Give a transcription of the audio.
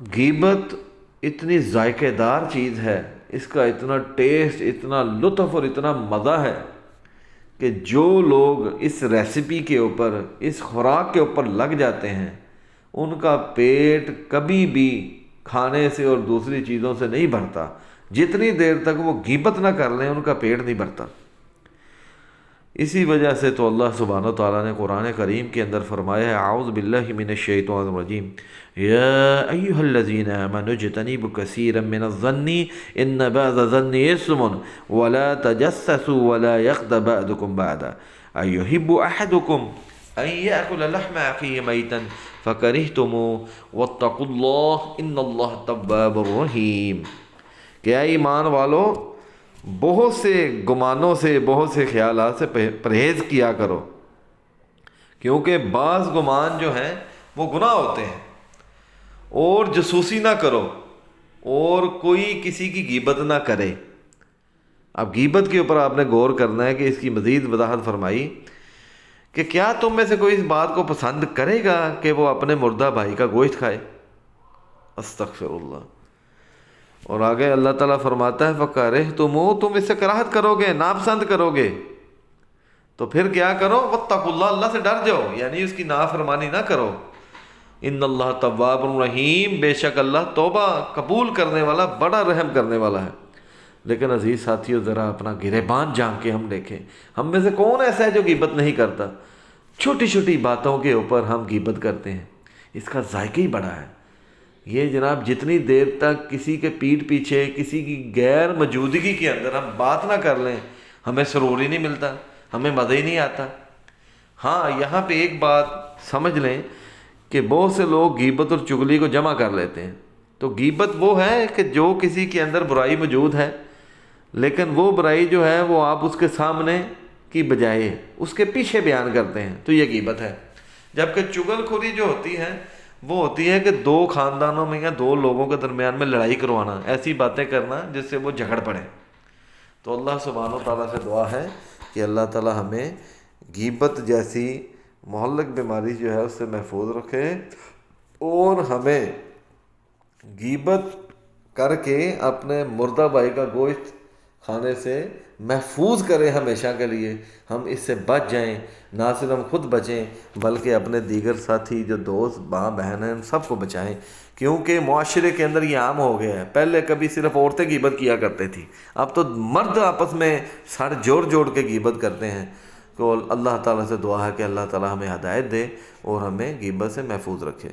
غیبت اتنی ذائقے دار چیز ہے، اس کا اتنا ٹیسٹ، اتنا لطف اور اتنا مزہ ہے کہ جو لوگ اس ریسیپی کے اوپر، اس خوراک کے اوپر لگ جاتے ہیں، ان کا پیٹ کبھی بھی کھانے سے اور دوسری چیزوں سے نہیں بھرتا۔ جتنی دیر تک وہ غیبت نہ کر لیں ان کا پیٹ نہیں بھرتا۔ اسی وجہ سے تو اللہ سبحانہ و تعالیٰ نے قرآن کریم کے اندر فرمایا ہے، اعوذ باللہ من الشیطان الرجیم، یا ایہا الذین آمنوا اجتنبوا کثیرا من الظن ان بعض الظن اثم ولا تجسسوا ولا یغتب بعضکم بعضا ایحب احدکم ان یأکل لحم اخیہ میتا فکرہتموہ واتقوا اللہ ان اللہ تواب الرحیم۔ کہ اے ایمان والو، بہت سے گمانوں سے، بہت سے خیالات سے پرہیز کیا کرو، کیونکہ بعض گمان جو ہیں وہ گناہ ہوتے ہیں۔ اور جاسوسی نہ کرو، اور کوئی کسی کی غیبت نہ کرے۔ اب غیبت کے اوپر آپ نے غور کرنا ہے کہ اس کی مزید وضاحت فرمائی کہ کیا تم میں سے کوئی اس بات کو پسند کرے گا کہ وہ اپنے مردہ بھائی کا گوشت کھائے؟ استغفر اللہ۔ اور آگے اللہ تعالیٰ فرماتا ہے فَكَرِهْتُمُوهُ، تم اس سے کراہت کرو گے، ناپسند کرو گے، تو پھر کیا کرو؟ وَاتَّقُوا اللَّهَ، اللہ سے ڈر جاؤ، یعنی اس کی نافرمانی نہ کرو۔ ان اللہ تواب الرحیم، بے شک اللہ توبہ قبول کرنے والا، بڑا رحم کرنے والا ہے۔ لیکن عزیز ساتھیو، ذرا اپنا گریبان جھانک کے ہم دیکھیں، ہم میں سے کون ایسا ہے جو غیبت نہیں کرتا؟ چھوٹی چھوٹی باتوں کے اوپر ہم غیبت کرتے ہیں، اس کا ذائقہ ہی بڑا ہے۔ یہ جناب جتنی دیر تک کسی کے پیٹھ پیچھے، کسی کی غیر موجودگی کے اندر ہم بات نہ کر لیں، ہمیں سرور ہی نہیں ملتا، ہمیں مزہ ہی نہیں آتا۔ ہاں، یہاں پہ ایک بات سمجھ لیں کہ بہت سے لوگ غیبت اور چغلی کو جمع کر لیتے ہیں۔ تو غیبت وہ ہے کہ جو کسی کے اندر برائی موجود ہے، لیکن وہ برائی جو ہے وہ آپ اس کے سامنے کی بجائے اس کے پیچھے بیان کرتے ہیں، تو یہ غیبت ہے۔ جبکہ چغل خوری جو ہوتی ہے وہ ہوتی ہے کہ دو خاندانوں میں یا دو لوگوں کے درمیان میں لڑائی کروانا، ایسی باتیں کرنا جس سے وہ جھگڑ پڑے۔ تو اللہ سبحانہ و تعالیٰ سے دعا ہے کہ اللہ تعالیٰ ہمیں غیبت جیسی مہلک بیماری جو ہے اس سے محفوظ رکھے، اور ہمیں غیبت کر کے اپنے مردہ بھائی کا گوشت کھانے سے محفوظ کرے ہمیشہ کے لیے۔ ہم اس سے بچ جائیں، نہ صرف ہم خود بچیں بلکہ اپنے دیگر ساتھی جو دوست ماں بہن ہیں ان سب کو بچائیں، کیونکہ معاشرے کے اندر یہ عام ہو گیا ہے۔ پہلے کبھی صرف عورتیں غیبت کیا کرتے تھی، اب تو مرد آپس میں سر جوڑ جوڑ کے غیبت کرتے ہیں۔ تو اللہ تعالیٰ سے دعا ہے کہ اللہ تعالیٰ ہمیں ہدایت دے اور ہمیں غیبت سے محفوظ رکھے۔